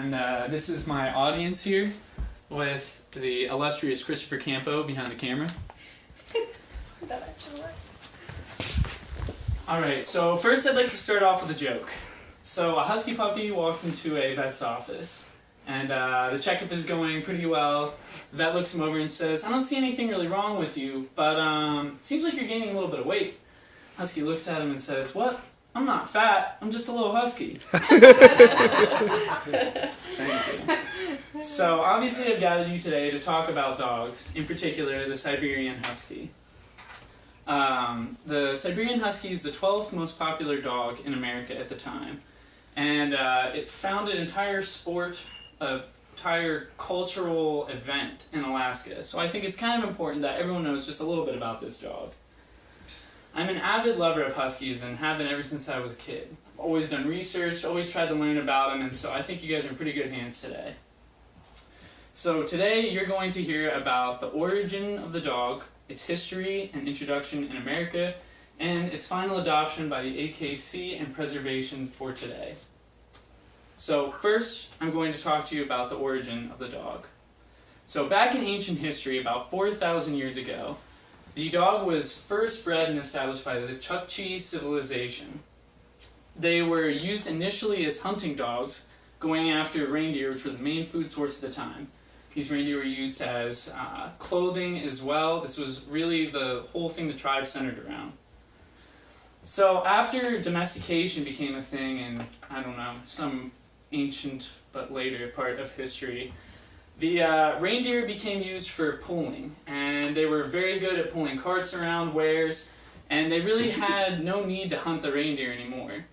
And this is my audience here with the illustrious Christopher Campo behind the camera. That actually worked. Alright, so first I'd like to start off with a joke. So a husky puppy walks into a vet's office, and the checkup is going pretty well. The vet looks him over and says, "I don't see anything really wrong with you, but it seems like you're gaining a little bit of weight." Husky looks at him and says, "What? I'm not fat, I'm just a little husky." Thank you. So obviously I've gathered you today to talk about dogs, in particular the Siberian Husky. The Siberian Husky is the 12th most popular dog in America at the time, and it founded an entire sport, an entire cultural event in Alaska. So I think it's kind of important that everyone knows just a little bit about this dog. I'm an avid lover of Huskies and have been ever since I was a kid. Always done research, always tried to learn about them, and so I think you guys are in pretty good hands today. So today you're going to hear about the origin of the dog, its history and introduction in America, and its final adoption by the AKC and preservation for today. So first, I'm going to talk to you about the origin of the dog. So back in ancient history, about 4,000 years ago, the dog was first bred and established by the Chukchi civilization. They were used initially as hunting dogs, going after reindeer, which were the main food source at the time. These reindeer were used as clothing as well. This was really the whole thing the tribe centered around. So after domestication became a thing in, I don't know, some ancient but later part of history, the reindeer became used for pulling, and they were very good at pulling carts around, wares, and they really had no need to hunt the reindeer anymore.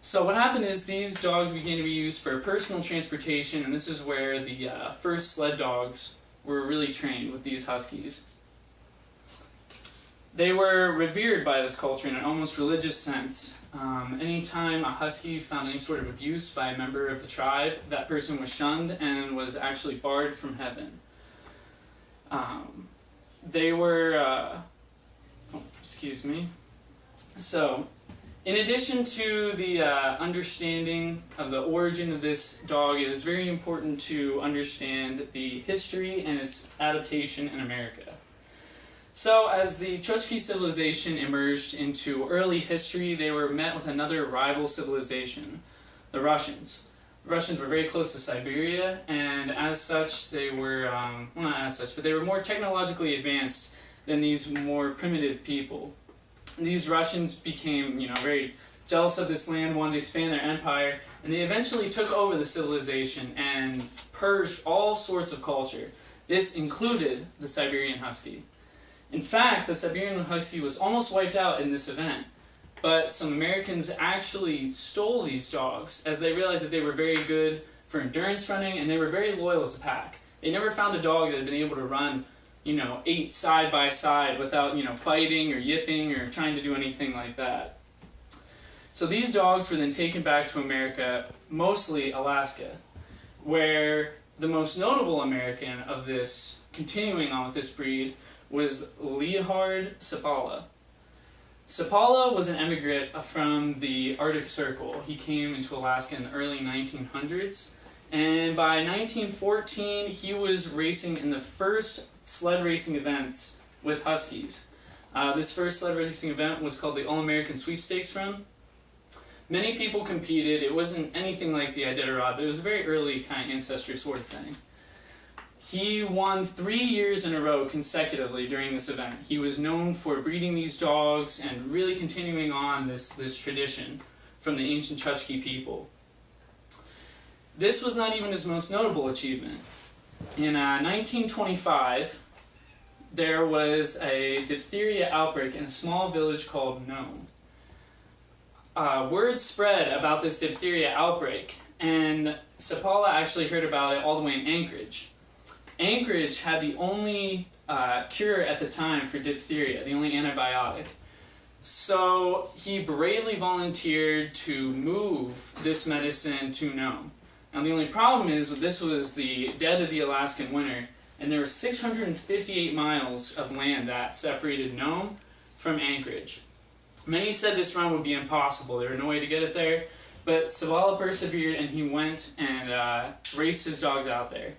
So what happened is these dogs began to be used for personal transportation, and this is where the first sled dogs were really trained with these Huskies. They were revered by this culture in an almost religious sense. Anytime a Husky found any sort of abuse by a member of the tribe, that person was shunned and was actually barred from heaven. They were, So, in addition to the understanding of the origin of this dog, it is very important to understand the history and its adaptation in America. So, as the Chukchi civilization emerged into early history, they were met with another rival civilization, the Russians. The Russians were very close to Siberia, and as such, they were, well, not as such, but they were more technologically advanced than these more primitive people. These Russians became, very jealous of this land, wanted to expand their empire, and they eventually took over the civilization and purged all sorts of culture. This included the Siberian Husky. In fact, the Siberian Husky was almost wiped out in this event, but some Americans actually stole these dogs as they realized that they were very good for endurance running and they were very loyal as a pack. They never found a dog that had been able to run 8 side by side without, fighting or yipping or trying to do anything like that. So these dogs were then taken back to America, mostly Alaska, where the most notable American of this, continuing on with this breed, was Leonhard Seppala. Seppala was an immigrant from the Arctic Circle. He came into Alaska in the early 1900s, and by 1914 he was racing in the first sled racing events with Huskies. This first sled racing event was called the All-American Sweepstakes Run. Many people competed. It wasn't anything like the Iditarod, but it was a very early kind of ancestry sort of thing. He won 3 years in a row consecutively during this event. He was known for breeding these dogs and really continuing on this tradition from the ancient Chukchi people. This was not even his most notable achievement. In 1925, there was a diphtheria outbreak in a small village called Nome. Word spread about this diphtheria outbreak, and Seppala actually heard about it all the way in Anchorage. Anchorage had the only cure at the time for diphtheria, the only antibiotic. So he bravely volunteered to move this medicine to Nome. Now the only problem is this was the dead of the Alaskan winter, and there were 658 miles of land that separated Nome from Anchorage. Many said this run would be impossible. There was no way to get it there. But Sabala persevered, and he went and raced his dogs out there.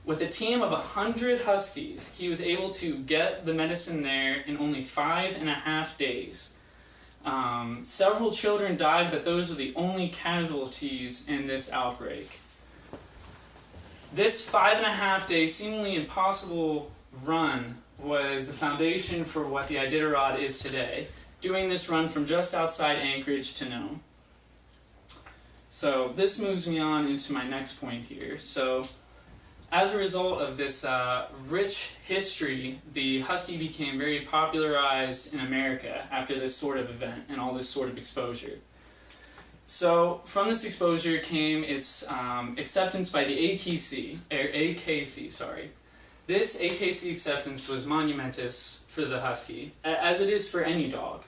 With a team of 100 Huskies, he was able to get the medicine there in only 5.5 days. Several children died, but those were the only casualties in this outbreak. This 5.5-day, seemingly impossible run was the foundation for what the Iditarod is today, doing this run from just outside Anchorage to Nome. So this moves me on into my next point here. So as a result of this rich history, the Husky became very popularized in America after this sort of event and all this sort of exposure. So from this exposure came its acceptance by the AKC. This AKC acceptance was monumentous for the Husky, as it is for any dog.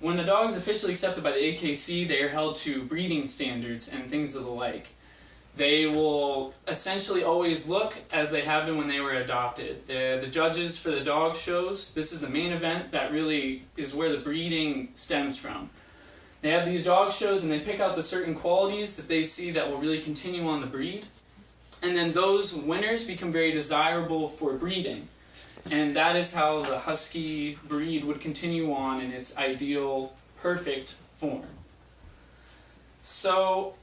When a dog is officially accepted by the AKC, they are held to breeding standards and things of the like. They will essentially always look as they have been when they were adopted. The judges for the dog shows, this is the main event that really is where the breeding stems from. They have these dog shows and they pick out the certain qualities that they see that will really continue on the breed. And then those winners become very desirable for breeding. And that is how the Husky breed would continue on in its ideal, perfect form. So,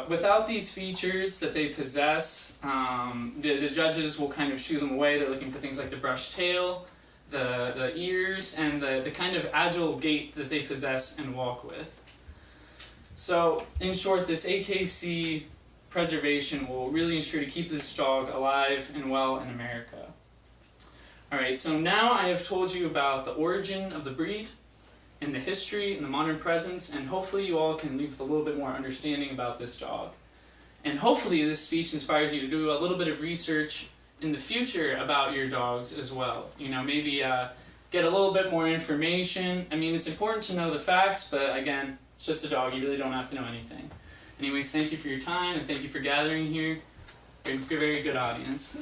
without these features that they possess, the judges will kind of shoo them away. They're looking for things like the brushed tail, the ears, and the kind of agile gait that they possess and walk with. So, in short, this AKC preservation will really ensure to keep this dog alive and well in America. Alright, so now I have told you about the origin of the breed, and the history, and the modern presence, and hopefully you all can leave with a little bit more understanding about this dog. And hopefully this speech inspires you to do a little bit of research in the future about your dogs as well. You know, maybe get a little bit more information. I mean, it's important to know the facts, but again, it's just a dog. You really don't have to know anything. Anyways, thank you for your time, and thank you for gathering here. You're a very good audience.